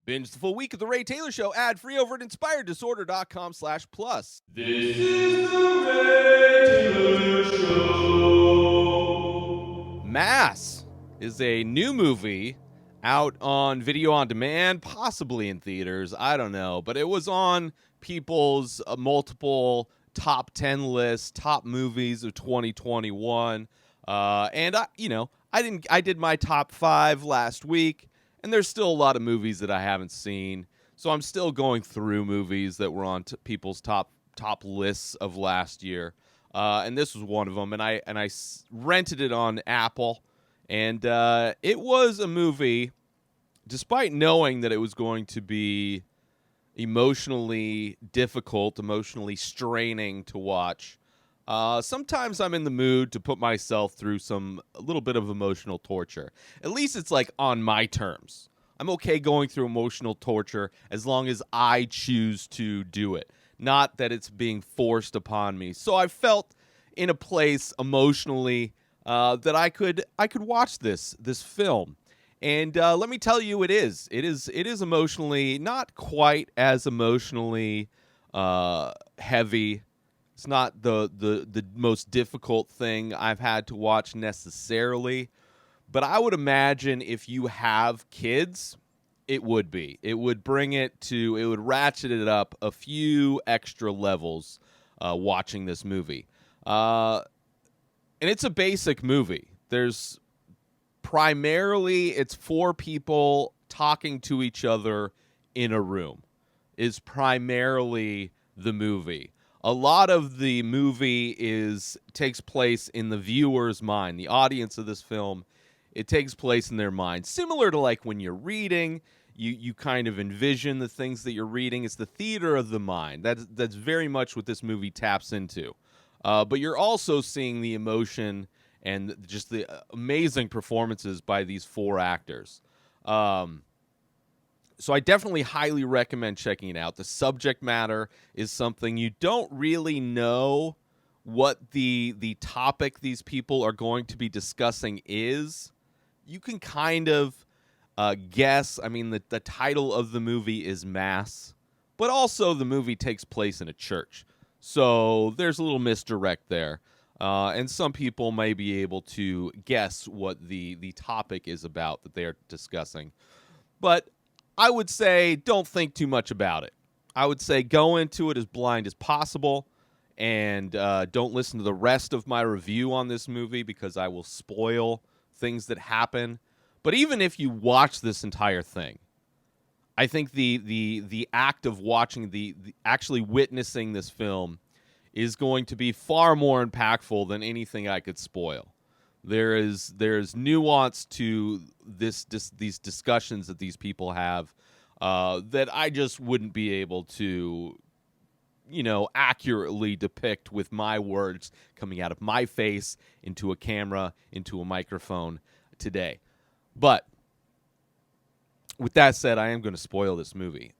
Binge the full week of The Ray Taylor Show ad-free over at inspireddisorder.com/plus. This is The Ray Taylor Show. Mass is a new movie out on video on demand, possibly in theaters. I don't know. But it was on people's multiple top 10 lists, top movies of 2021. And I did my top 5 last week. And there's still a lot of movies that I haven't seen. So I'm still going through movies that were on people's top lists of last year. And this was one of them. And I rented it on Apple. And it was a movie, despite knowing that it was going to be emotionally difficult, emotionally straining to watch. Sometimes I'm in the mood to put myself through a little bit of emotional torture. At least it's like on my terms. I'm okay going through emotional torture as long as I choose to do it. Not that it's being forced upon me. So I felt in a place emotionally that I could watch this film. And let me tell you, it is emotionally not quite as emotionally heavy. It's not the most difficult thing I've had to watch necessarily, but I would imagine if you have kids, it would be. It would ratchet it up a few extra levels watching this movie. And it's a basic movie. It's 4 people talking to each other in a room is primarily the movie. A lot of the movie takes place in the viewer's mind, the audience of this film. It takes place in their mind, similar to like when you're reading. You kind of envision the things that you're reading. It's the theater of the mind. That's very much what this movie taps into. But you're also seeing the emotion and just the amazing performances by these 4 actors. So I definitely highly recommend checking it out. The subject matter is something you don't really know what the topic these people are going to be discussing is. You can kind of guess. I mean, the title of the movie is Mass, but also the movie takes place in a church. So there's a little misdirect there. And some people may be able to guess what the topic is about that they are discussing. But I would say don't think too much about it. I would say go into it as blind as possible and don't listen to the rest of my review on this movie because I will spoil things that happen. But even if you watch this entire thing, I think the act of watching the actually witnessing this film is going to be far more impactful than anything I could spoil. There's nuance to these discussions that these people have that I just wouldn't be able to, accurately depict with my words coming out of my face into a camera, into a microphone today. But with that said, I am going to spoil this movie.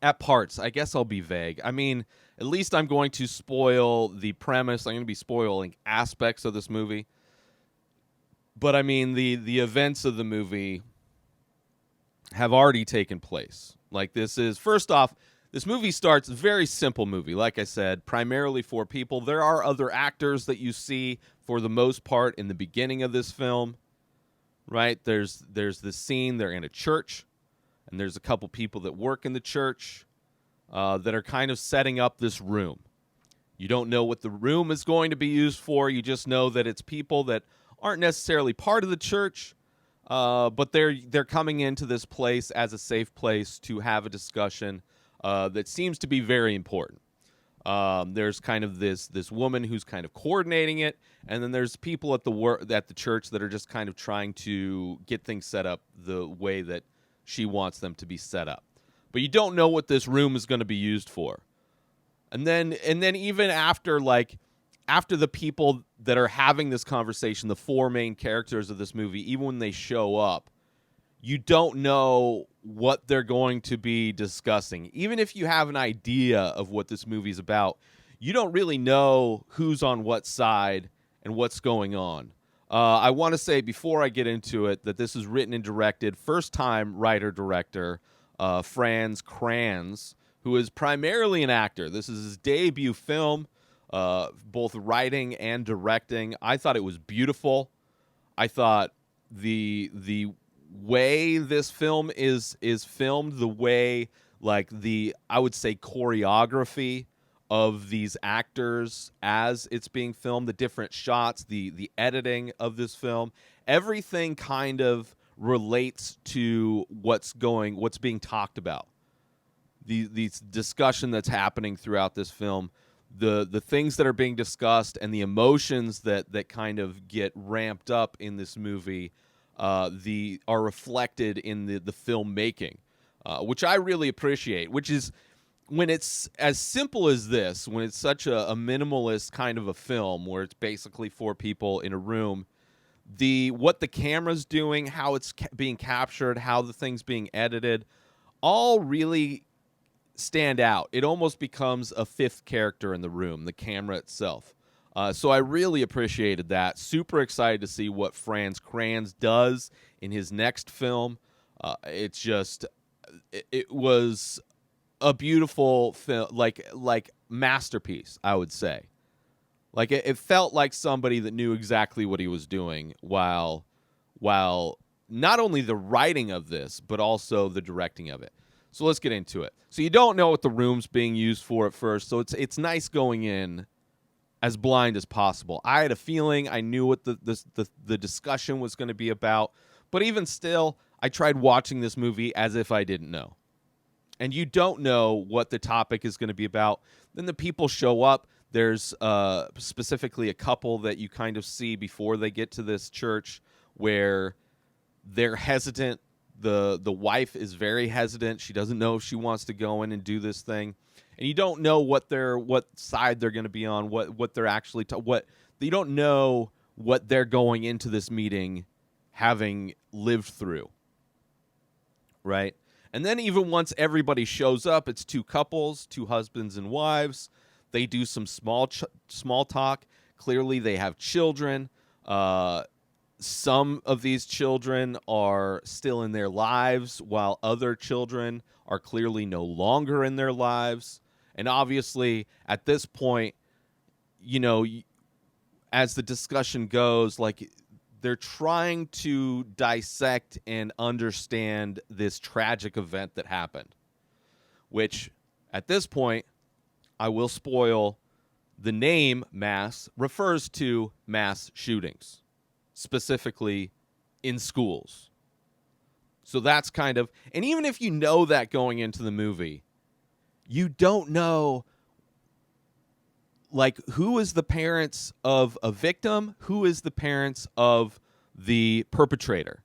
At parts, I guess I'll be vague. I mean, at least I'm going to spoil the premise. I'm going to be spoiling aspects of this movie. But I mean, the events of the movie have already taken place. Like first off, this movie starts, a very simple movie. Like I said, primarily 4 people. There are other actors that you see for the most part in the beginning of this film, right? There's this scene, they're in a church, and there's a couple people that work in the church that are kind of setting up this room. You don't know what the room is going to be used for. You just know that it's people that aren't necessarily part of the church, but they're coming into this place as a safe place to have a discussion that seems to be very important. There's kind of this woman who's kind of coordinating it, and then there's people at the church that are just kind of trying to get things set up the way that she wants them to be set up. But you don't know what this room is going to be used for. And then even after the people that are having this conversation, the 4 main characters of this movie, even when they show up, you don't know what they're going to be discussing. Even if you have an idea of what this movie is about, you don't really know who's on what side and what's going on. I want to say before I get into it that this is written and directed, first-time writer-director, Franz Kranz, who is primarily an actor. This is his debut film, both writing and directing. I thought it was beautiful. I thought the way this film is filmed, the way, like, I would say choreography of these actors as it's being filmed, the different shots, the editing of this film, everything kind of relates to what's being talked about. The discussion that's happening throughout this film, the things that are being discussed, and the emotions that kind of get ramped up in this movie, are reflected in the filmmaking, which I really appreciate. Which is, when it's as simple as this, when it's such a minimalist kind of a film where it's basically four people in a room, what the camera's doing, how it's being captured, how the thing's being edited, all really stand out. It almost becomes a fifth character in the room, the camera itself. So I really appreciated that. Super excited to see what Franz Kranz does in his next film. It's just, it was a beautiful film, like masterpiece, I would say. Like, it felt like somebody that knew exactly what he was doing while not only the writing of this, but also the directing of it. So let's get into it. So you don't know what the room's being used for at first, so it's nice going in as blind as possible. I had a feeling, I knew what the discussion was going to be about, but even still, I tried watching this movie as if I didn't know. And you don't know what the topic is going to be about. Then the people show up. There's specifically a couple that you kind of see before they get to this church where they're hesitant. The wife is very hesitant. She doesn't know if she wants to go in and do this thing. And you don't know what side they're going to be on, what they're actually you don't know what they're going into this meeting having lived through. Right? And then even once everybody shows up, it's two couples, two husbands and wives. They do some small talk. Clearly, they have children. Some of these children are still in their lives, while other children are clearly no longer in their lives. And obviously, at this point, you know, as the discussion goes, like, they're trying to dissect and understand this tragic event that happened, which at this point, I will spoil, the name mass refers to mass shootings, specifically in schools. So that's kind of, and even if you know that going into the movie, you don't know, like, who is the parents of a victim, who is the parents of the perpetrator.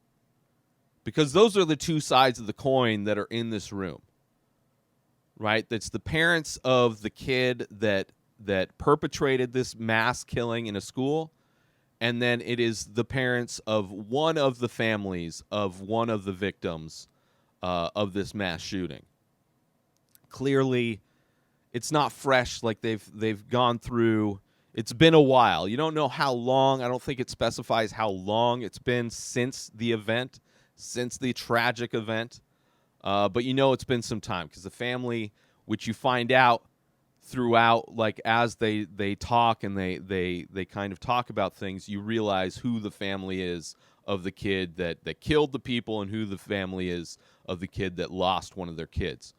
Because those are the two sides of the coin that are in this room. Right? That's the parents of the kid that perpetrated this mass killing in a school, and then it is the parents of one of the families of one of the victims of this mass shooting. Clearly, it's not fresh. Like, they've gone through. It's been a while. You don't know how long. I don't think it specifies how long it's been since the event, since the tragic event. But you know it's been some time, because the family, which you find out throughout, like, as they talk and they kind of talk about things, you realize who the family is of the kid that killed the people and who the family is of the kid that lost one of their kids.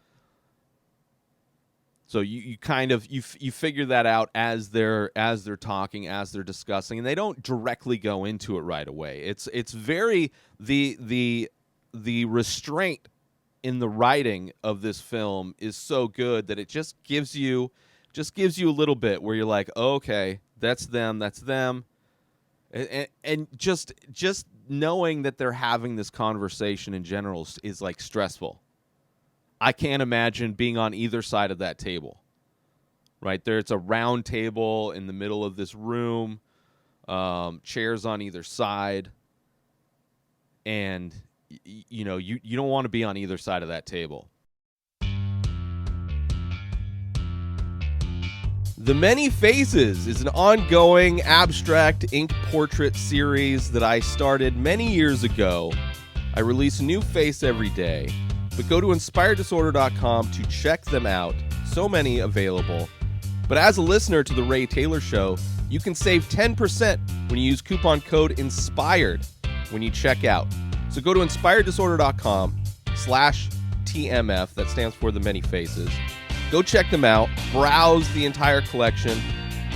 So you kind of you figure that out as they're talking, as they're discussing, and they don't directly go into it right away. It's very the restraint in the writing of this film is so good that it just gives you a little bit where you're like, oh, okay, that's them, and just knowing that they're having this conversation in general is like stressful. I can't imagine being on either side of that table. Right there, it's a round table in the middle of this room, chairs on either side, and you know, you don't want to be on either side of that table. The Many Faces is an ongoing abstract ink portrait series that I started many years ago. I release a new face every day, but go to inspireddisorder.com to check them out. So many available. But as a listener to The Ray Taylor Show, you can save 10% when you use coupon code INSPIRED when you check out. So go to inspireddisorder.com/TMF, that stands for The Many Faces. Go check them out, browse the entire collection,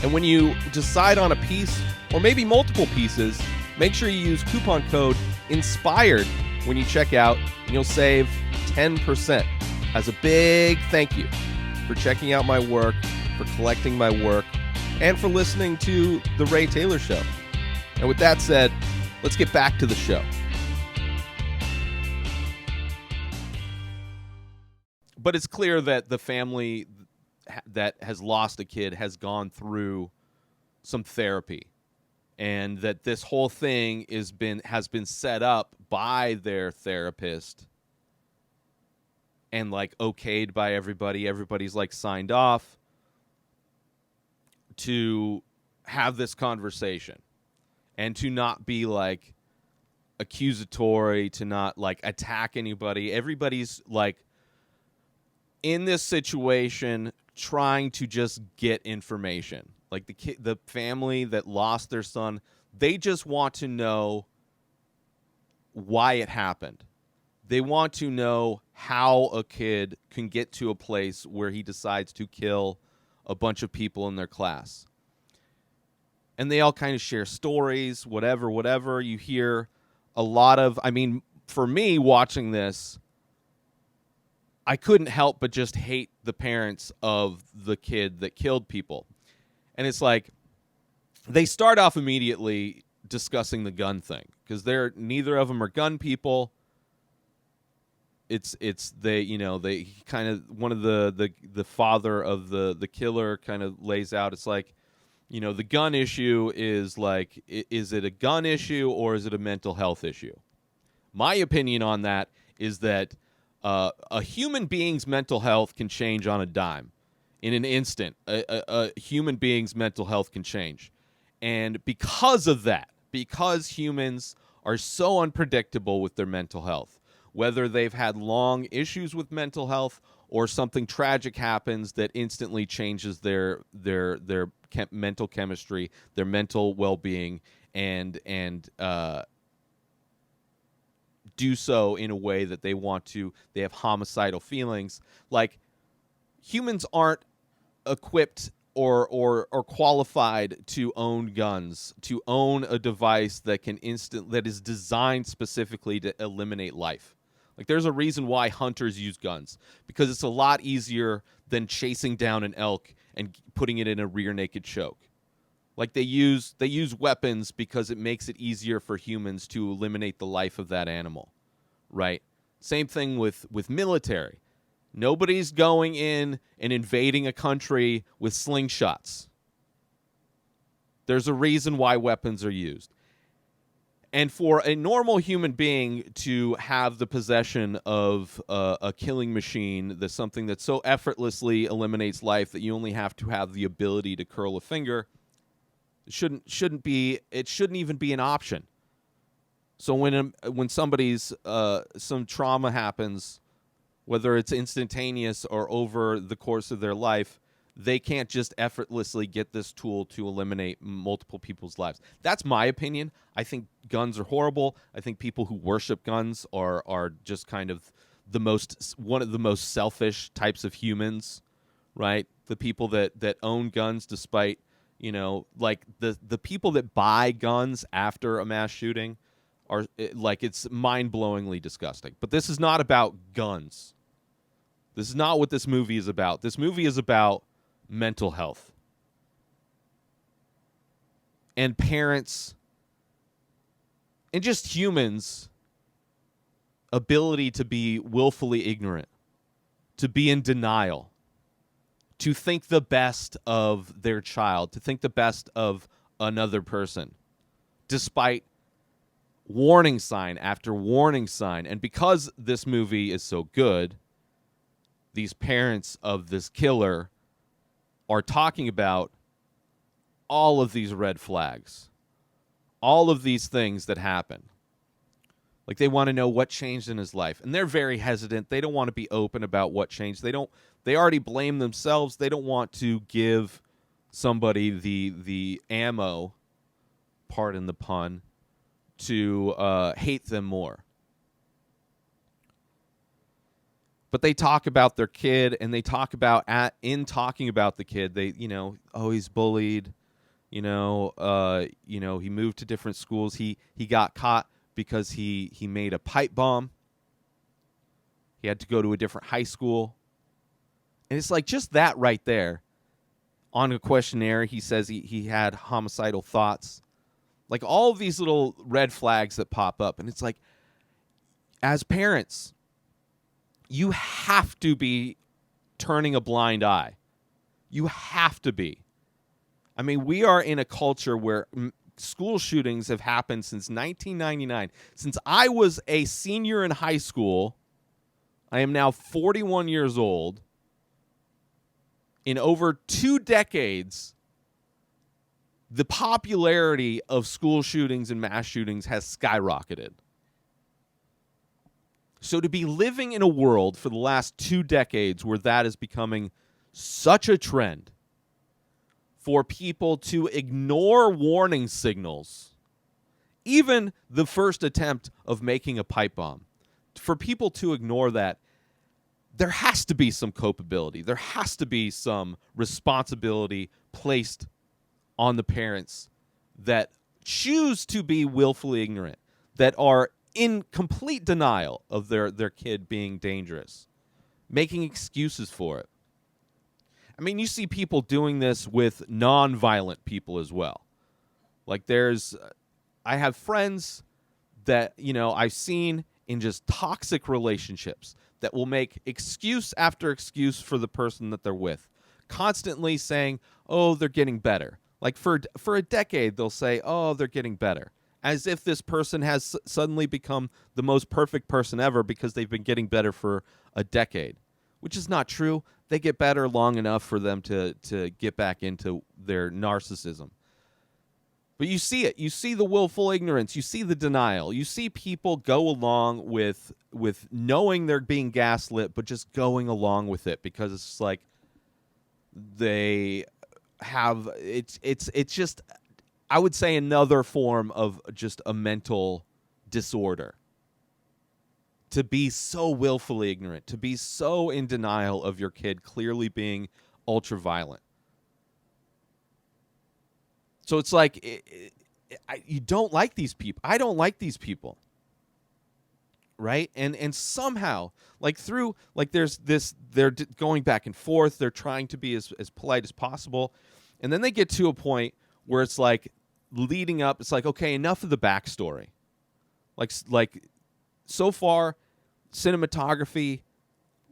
and when you decide on a piece, or maybe multiple pieces, make sure you use coupon code INSPIRED when you check out, and you'll save 10%. As a big thank you for checking out my work, for collecting my work, and for listening to The Ray Taylor Show. And with that said, let's get back to the show. But it's clear that the family that has lost a kid has gone through some therapy, and that this whole thing has been set up by their therapist and like okayed by everybody. Everybody's like signed off to have this conversation and to not be like accusatory, to not like attack anybody. Everybody's like in this situation trying to just get information. Like the family that lost their son, they just want to know why it happened. They want to know how a kid can get to a place where he decides to kill a bunch of people in their class. And they all kind of share stories, whatever. You hear a lot of, I mean, for me watching this, I couldn't help but just hate the parents of the kid that killed people. And it's like, they start off immediately discussing the gun thing, because neither of them are gun people. It's they kind of, one of the father of the killer kind of lays out, it's like, the gun issue is like, is it a gun issue or is it a mental health issue? My opinion on that is that a human being's mental health can change on a dime. In an instant, a human being's mental health can change. And because of that, because humans are so unpredictable with their mental health, whether they've had long issues with mental health or something tragic happens that instantly changes their mental chemistry, their mental well-being, and do so in a way that they have homicidal feelings. Like, humans aren't equipped or qualified to own guns, to own a device that is designed specifically to eliminate life. Like, there's a reason why hunters use guns, because it's a lot easier than chasing down an elk and putting it in a rear naked choke. Like, they use weapons because it makes it easier for humans to eliminate the life of that animal, right? Same thing with military. Nobody's going in and invading a country with slingshots. There's a reason why weapons are used. And for a normal human being to have the possession of a killing machine, that's something that so effortlessly eliminates life that you only have to have the ability to curl a finger, it shouldn't even be an option. So when somebody's some trauma happens, whether it's instantaneous or over the course of their life, they can't just effortlessly get this tool to eliminate multiple people's lives. That's my opinion. I think guns are horrible. I think people who worship guns are just kind of one of the most selfish types of humans, right? The people that own guns despite, like the people that buy guns after a mass shooting are like, it's mind-blowingly disgusting. But this is not about guns. This is not what this movie is about. This movie is about mental health and parents and just humans' ability to be willfully ignorant, to be in denial, to think the best of their child, to think the best of another person, despite warning sign after warning sign. And because this movie is so good, these parents of this killer are talking about all of these red flags, all of these things that happen. Like, they want to know what changed in his life, and they're very hesitant. They don't want to be open about what changed. They already blame themselves. They don't want to give somebody the ammo, pardon the pun, to hate them more. But they talk about their kid, and they talk about in talking about the kid, they, he's bullied, he moved to different schools. He got caught because he made a pipe bomb. He had to go to a different high school. And it's like, just that right there. On a questionnaire, he says he had homicidal thoughts. Like, all of these little red flags that pop up. And it's like, as parents, you have to be turning a blind eye. You have to be. I mean, we are in a culture where school shootings have happened since 1999. Since I was a senior in high school, I am now 41 years old. In over 2 decades, the popularity of school shootings and mass shootings has skyrocketed. So to be living in a world for the last 2 decades where that is becoming such a trend, for people to ignore warning signals, even the first attempt of making a pipe bomb, for people to ignore that, there has to be some culpability. There has to be some responsibility placed on the parents that choose to be willfully ignorant, that are in complete denial of their kid being dangerous, making excuses for it. I mean, you see people doing this with non-violent people as well. Like, I have friends that, I've seen in just toxic relationships that will make excuse after excuse for the person that they're with, constantly saying, oh, they're getting better. Like, for a decade, they'll say, oh, they're getting better, as if this person has suddenly become the most perfect person ever because they've been getting better for a decade, which is not true. They get better long enough for them to get back into their narcissism. But you see it. You see the willful ignorance. You see the denial. You see people go along with knowing they're being gaslit, but just going along with it because it's like they have it's just, I would say, another form of just a mental disorder. To be so willfully ignorant, to be so in denial of your kid clearly being ultra violent. So it's like, you don't like these people. I don't like these people. Right? And somehow, like, through, like, there's this, they're going back and forth. They're trying to be as polite as possible. And then they get to a point where it's like leading up. It's like, okay, enough of the backstory. Like so far, cinematography,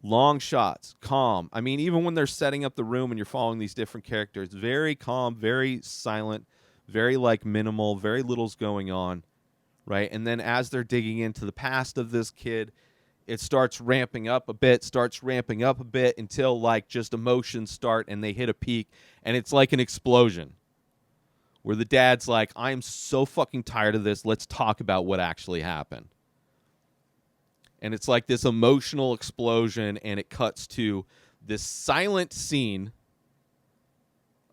long shots, calm. I mean, even when they're setting up the room and you're following these different characters, very calm, very silent, very, like, minimal, very little's going on, right? And then as they're digging into the past of this kid, it starts ramping up a bit until, like, just emotions start and they hit a peak, and it's like an explosion where the dad's like, I am so fucking tired of this. Let's talk about what actually happened. And it's like this emotional explosion, and it cuts to this silent scene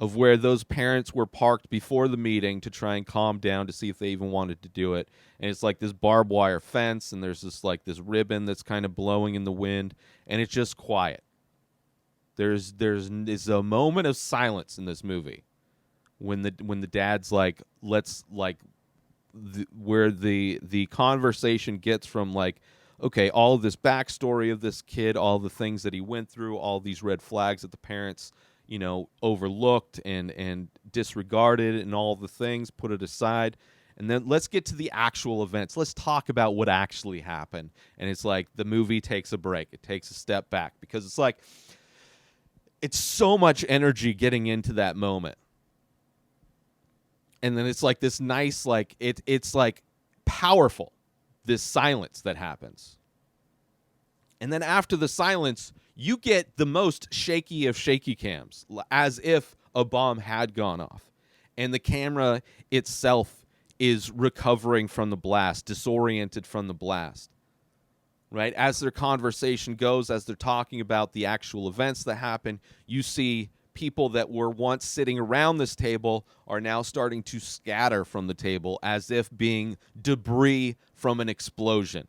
of where those parents were parked before the meeting to try and calm down to see if they even wanted to do it. And it's like this barbed wire fence, and there's this, like, this ribbon that's kind of blowing in the wind, and it's just quiet. There's a moment of silence in this movie when the dad's like, let's, like, where the conversation gets from, like, okay, all of this backstory of this kid, all the things that he went through, all these red flags that the parents, overlooked and disregarded, and all the things, put it aside. And then let's get to the actual events. Let's talk about what actually happened. And it's like the movie takes a break. It takes a step back because it's like, it's so much energy getting into that moment. And then it's like this nice, like, it's like powerful, this silence that happens. And then after the silence, you get the most shaky of shaky cams, as if a bomb had gone off. And the camera itself is recovering from the blast, disoriented from the blast. Right? As their conversation goes, as they're talking about the actual events that happen, you see people that were once sitting around this table are now starting to scatter from the table as if being debris from an explosion.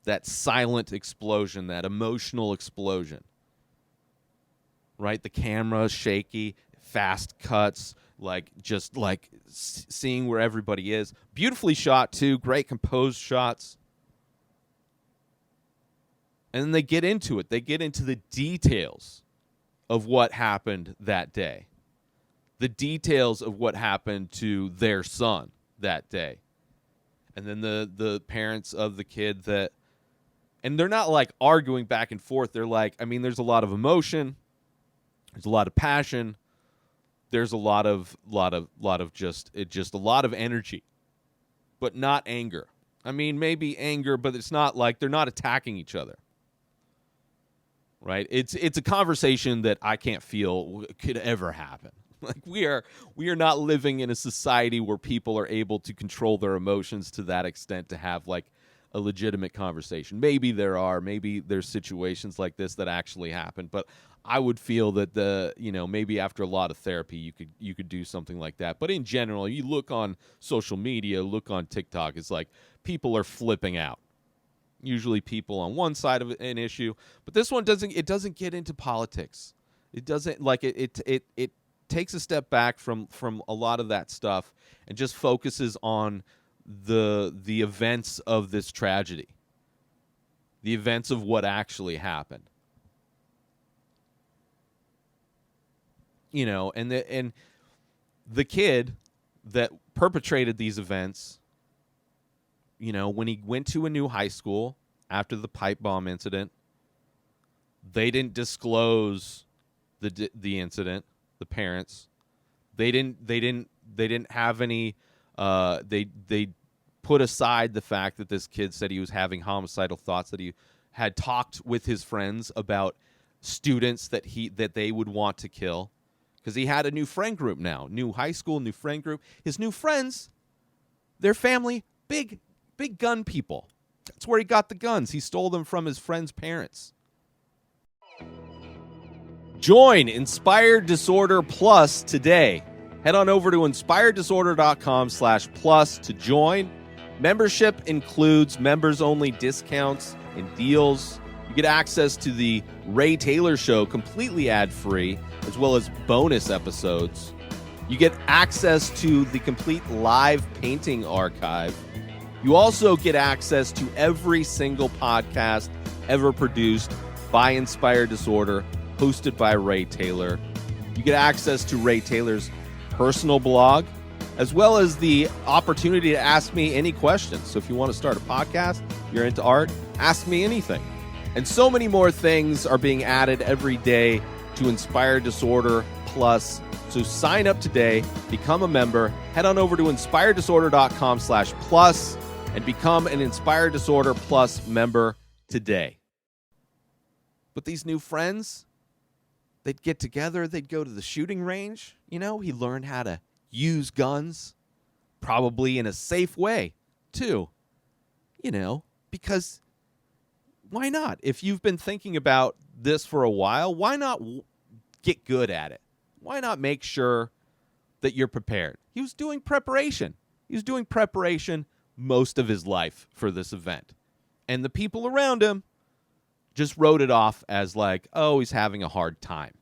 That silent explosion, that emotional explosion. Right? The camera shaky, fast cuts, seeing where everybody is. Beautifully shot too, great composed shots. And then they get into it. They get into the details of what happened that day. The details of what happened to their son that day. And then the parents of the kid that, and they're not like arguing back and forth. They're like, I mean, there's a lot of emotion. There's a lot of passion. There's a lot of just a lot of energy, but not anger. I mean, maybe anger, but it's not like they're not attacking each other. Right? It's a conversation that I can't feel could ever happen. Like we are not living in a society where people are able to control their emotions to that extent to have like a legitimate conversation. Maybe there's situations like this that actually happen, but I would feel that maybe after a lot of therapy you could do something like that. But in general, you look on social media, look on TikTok, it's like people are flipping out. Usually people on one side of an issue, but this one doesn't get into politics. It doesn't it takes a step back from a lot of that stuff and just focuses on the events of this tragedy. The events of what actually happened. And the kid that perpetrated these events, when he went to a new high school after the pipe bomb incident, they didn't disclose the incident. The parents, they didn't have any. They put aside the fact that this kid said he was having homicidal thoughts, that he had talked with his friends about students that they would want to kill, because he had a new friend group now, new high school, new friend group. His new friends, their family, big gun people. That's where he got the guns. He stole them from his friend's parents. Join Inspired Disorder Plus today. Head on over to inspireddisorder.com/plus to join. Membership includes members-only discounts and deals. You get access to the Ray Taylor Show completely ad-free, as well as bonus episodes. You get access to the complete live painting archive. You also get access to every single podcast ever produced by Inspired Disorder, hosted by Ray Taylor. You get access to Ray Taylor's personal blog, as well as the opportunity to ask me any questions. So if you want to start a podcast, you're into art, ask me anything. And so many more things are being added every day to Inspired Disorder Plus. So sign up today, become a member, head on over to inspireddisorder.com/plus and become an Inspired Disorder Plus member today. But these new friends, they'd get together, they'd go to the shooting range. He learned how to use guns, probably in a safe way, too. Because why not? If you've been thinking about this for a while, why not get good at it? Why not make sure that you're prepared? He was doing preparation. Most of his life for this event. And the people around him just wrote it off as like, oh, he's having a hard time.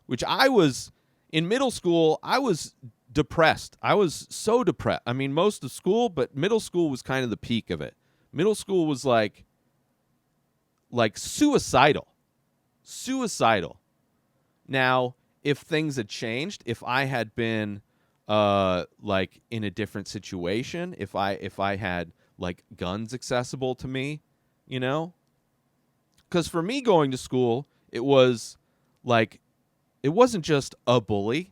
Which in middle school, I was depressed. I was so depressed. I mean, most of school, but middle school was kind of the peak of it. Middle school was like suicidal. Now, if things had changed, if I had been in a different situation, if I had like guns accessible to me, because for me going to school, it was like, it wasn't just a bully.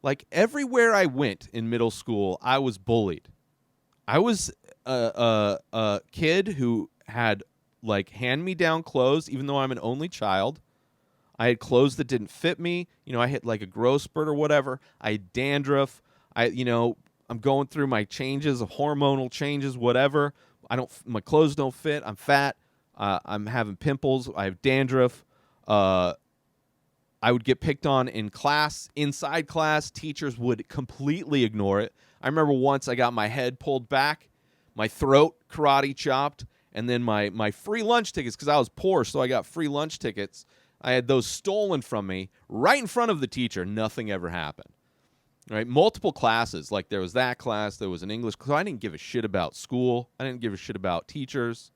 Like everywhere I went in middle school, I was bullied. I was a kid who had like hand-me-down clothes, even though I'm an only child. I had clothes that didn't fit me. I hit like a growth spurt or whatever. I had dandruff. I'm going through my changes of hormonal changes, whatever. My clothes don't fit. I'm fat. I'm having pimples. I have dandruff. I would get picked on in class, inside class. Teachers would completely ignore it. I remember once I got my head pulled back, my throat karate chopped, and then my free lunch tickets, because I was poor, so I got free lunch tickets. I had those stolen from me right in front of the teacher. Nothing ever happened. Right? Multiple classes. Like there was that class, there was an English class. I didn't give a shit about school. I didn't give a shit about teachers.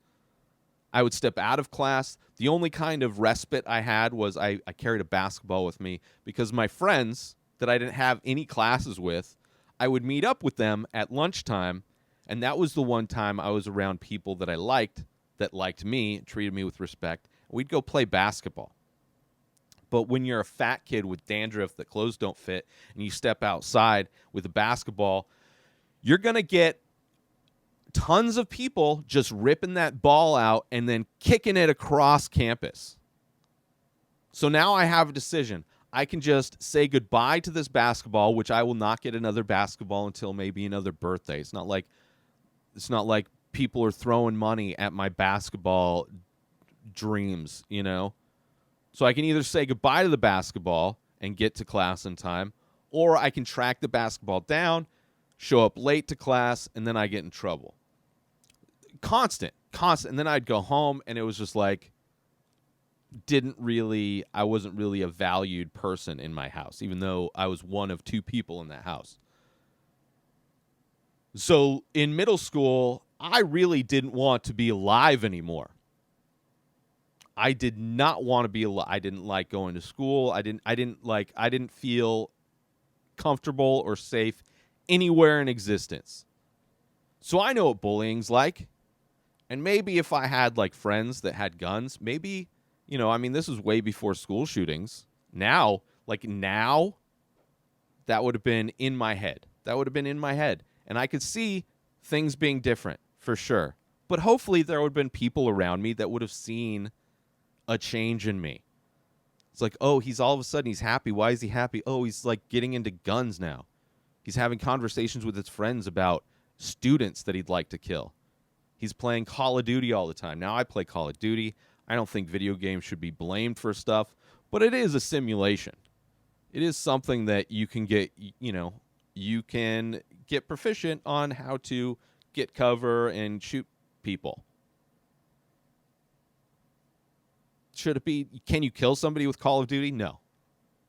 I would step out of class. The only kind of respite I had was I carried a basketball with me, because my friends that I didn't have any classes with, I would meet up with them at lunchtime, and that was the one time I was around people that I liked, that liked me, treated me with respect. We'd go play basketball. But when you're a fat kid with dandruff that clothes don't fit, and you step outside with a basketball, you're going to get tons of people just ripping that ball out and then kicking it across campus. So now I have a decision. I can just say goodbye to this basketball, which I will not get another basketball until maybe another birthday. It's not like people are throwing money at my basketball dreams, So I can either say goodbye to the basketball and get to class in time, or I can track the basketball down, show up late to class, and then I get in trouble. Constant. And then I'd go home, and it was just like, I wasn't really a valued person in my house, even though I was one of two people in that house. So in middle school, I really didn't want to be alive anymore. I did not want to be alive. I didn't like going to school. I didn't feel comfortable or safe anywhere in existence. So I know what bullying's like. And maybe if I had like friends that had guns, maybe, this was way before school shootings. Now, that would have been in my head. And I could see things being different for sure. But hopefully there would have been people around me that would have seen a change in me. It's like, oh, he's all of a sudden he's happy. Why is he happy? Oh, he's like getting into guns now. He's having conversations with his friends about students that he'd like to kill. He's playing Call of Duty all the time. Now I play Call of Duty. I don't think video games should be blamed for stuff, but it is a simulation. It is something that you can get, you can get proficient on how to get cover and shoot people. Should it be, can you kill somebody with Call of Duty? No.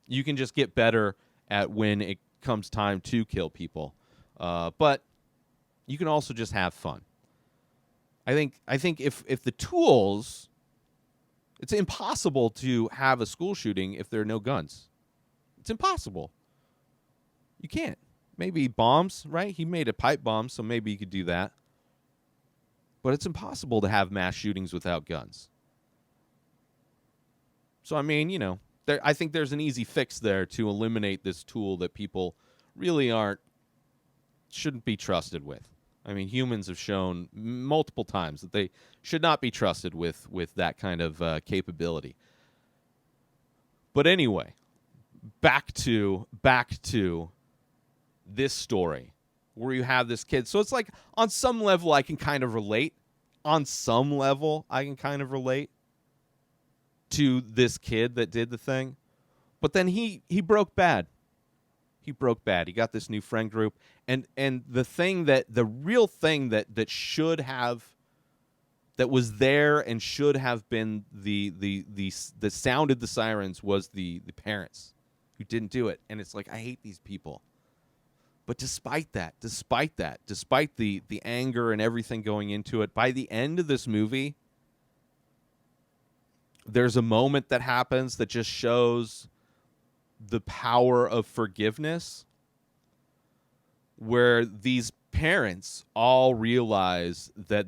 You can just get better at when it comes time to kill people. But you can also just have fun. I think if the tools, it's impossible to have a school shooting if there are no guns. It's impossible. You can't. Maybe bombs, right? He made a pipe bomb, so maybe you could do that. But it's impossible to have mass shootings without guns. So, I think there's an easy fix there to eliminate this tool that people really shouldn't be trusted with. Humans have shown multiple times that they should not be trusted with that kind of capability. But anyway, back to this story where you have this kid. So it's like on some level I can kind of relate. To this kid that did the thing. But then he broke bad. He got this new friend group, and the real thing that should have, that was there and should have been that sounded the sirens was the parents who didn't do it. And it's like, I hate these people. But despite the anger and everything going into it, by the end of this movie, there's a moment that happens that just shows the power of forgiveness, where these parents all realize that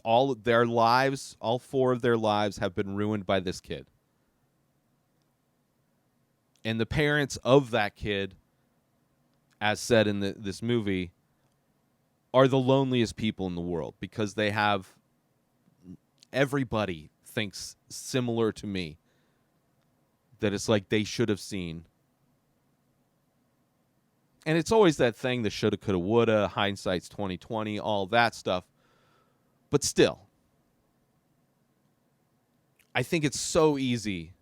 all four of their lives have been ruined by this kid. And the parents of that kid, as said in this movie, are the loneliest people in the world, because they have everybody thinks similar to me, that it's like they should have seen. And it's always that thing, the shoulda, coulda, woulda, hindsight's 20/20, all that stuff. But still, I think it's so easy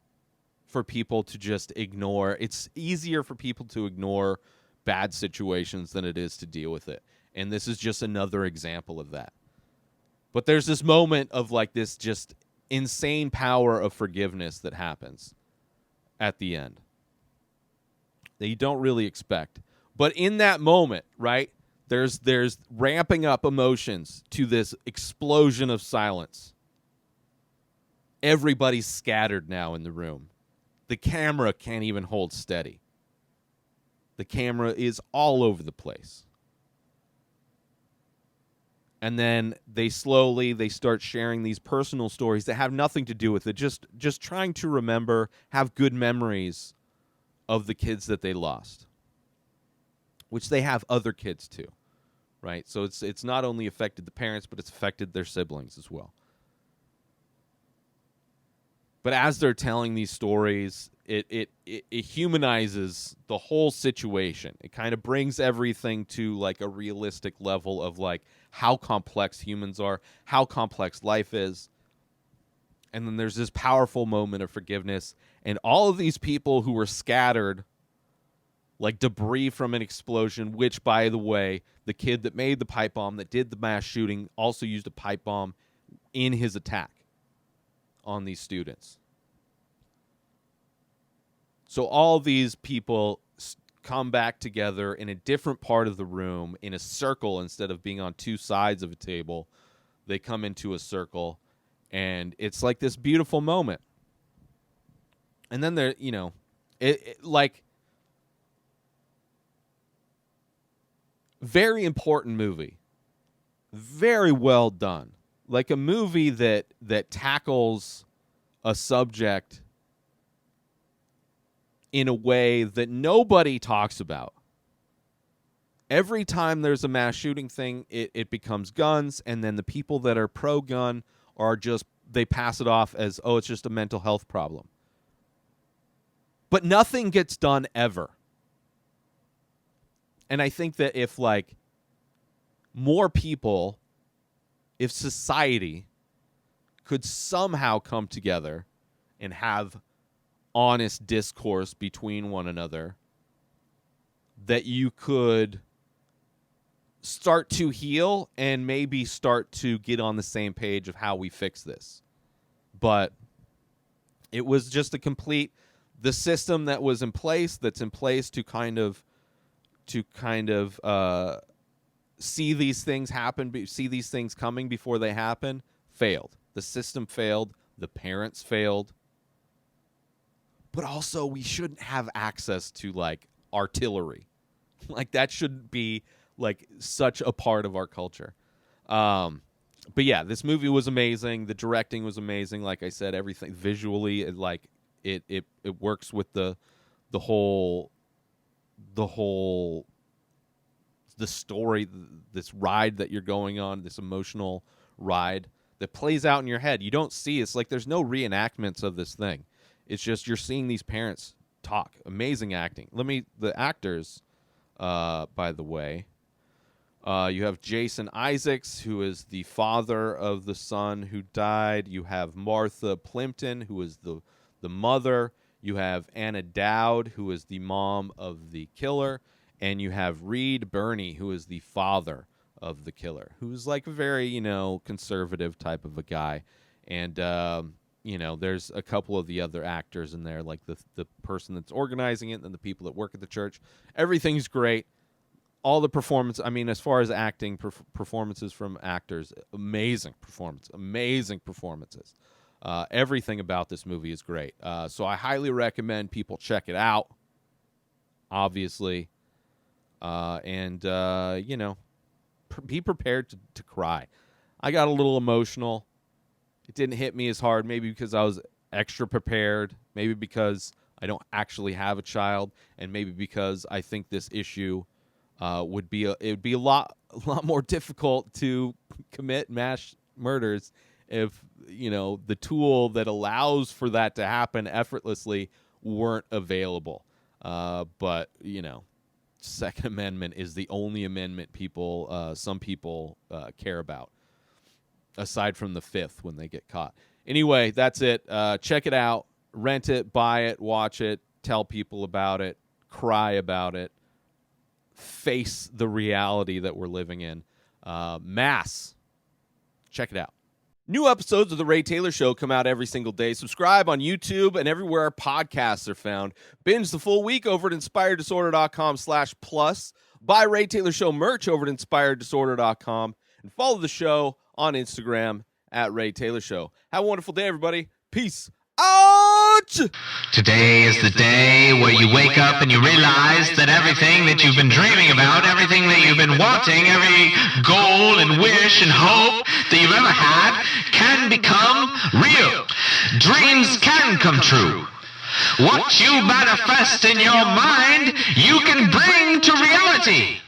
for people to just ignore. It's easier for people to ignore bad situations than it is to deal with it. And this is just another example of that. But there's this moment of like this just insane power of forgiveness that happens at the end that you don't really expect. But in that moment, right, there's ramping up emotions to this explosion of silence. Everybody's scattered now in the room. The camera can't even hold steady. The camera is all over the place. And then they start sharing these personal stories that have nothing to do with it. Just trying to remember, have good memories of the kids that they lost, which they have other kids too, right? So it's not only affected the parents, but it's affected their siblings as well. But as they're telling these stories, it humanizes the whole situation. It kind of brings everything to like a realistic level of like how complex humans are, how complex life is. And then there's this powerful moment of forgiveness. And all of these people who were scattered like debris from an explosion, which, by the way, the kid that made the pipe bomb, that did the mass shooting, also used a pipe bomb in his attack on these students. So all these people come back together in a different part of the room in a circle instead of being on two sides of a table. They come into a circle, and it's like this beautiful moment. And then there, you know, it like very important movie, very well done. Like a movie that tackles a subject in a way that nobody talks about. Every time there's a mass shooting thing, it becomes guns, and then the people that are pro-gun are just, they pass it off as, oh, it's just a mental health problem. But nothing gets done ever. And I think that if, like, more people, if society could somehow come together and have honest discourse between one another, that you could start to heal and maybe start to get on the same page of how we fix this. But it was just the system that was in place, that's in place to kind of see these things happen, see these things coming before they happen, failed. The system failed. The parents failed. But also, we shouldn't have access to, like, artillery. Like, that shouldn't be, like, such a part of our culture. But yeah, this movie was amazing. The directing was amazing. Like I said, everything visually, it works with the story, this ride that you're going on, this emotional ride that plays out in your head. You don't see, it's like there's no reenactments of this thing. It's just you're seeing these parents talk. Amazing acting. The actors, by the way, you have Jason Isaacs, who is the father of the son who died. You have Martha Plimpton, who is the mother. You have Anna Dowd, who is the mom of the killer. And you have Reed Birney, who is the father of the killer, who's like a very, conservative type of a guy. And, there's a couple of the other actors in there, like the person that's organizing it and the people that work at the church. Everything's great. All the performance, as far as acting, performances from actors, amazing performances. Everything about this movie is great. So I highly recommend people check it out, obviously. Be prepared to cry. I got a little emotional. It didn't hit me as hard, maybe because I was extra prepared, maybe because I don't actually have a child, and maybe because I think this issue would be a lot more difficult to commit mass murders if the tool that allows for that to happen effortlessly weren't available. But Second Amendment is the only amendment some people care about, aside from the Fifth when they get caught. Anyway, that's it. Check it out, rent it, buy it, watch it, tell people about it, cry about it, face the reality that we're living in. Mass. Check it out. New episodes of The Ray Taylor Show come out every single day. Subscribe on YouTube and everywhere our podcasts are found. Binge the full week over at inspireddisorder.com/plus. Buy Ray Taylor Show merch over at inspireddisorder.com. And follow the show on Instagram at Ray Taylor Show. Have a wonderful day, everybody. Peace out! Today is the day where you wake up and you realize that everything that you've been dreaming about, everything that you've been wanting, every goal and wish and hope that you've ever had can become real. Dreams can come true. What you manifest in your mind, you can bring to reality.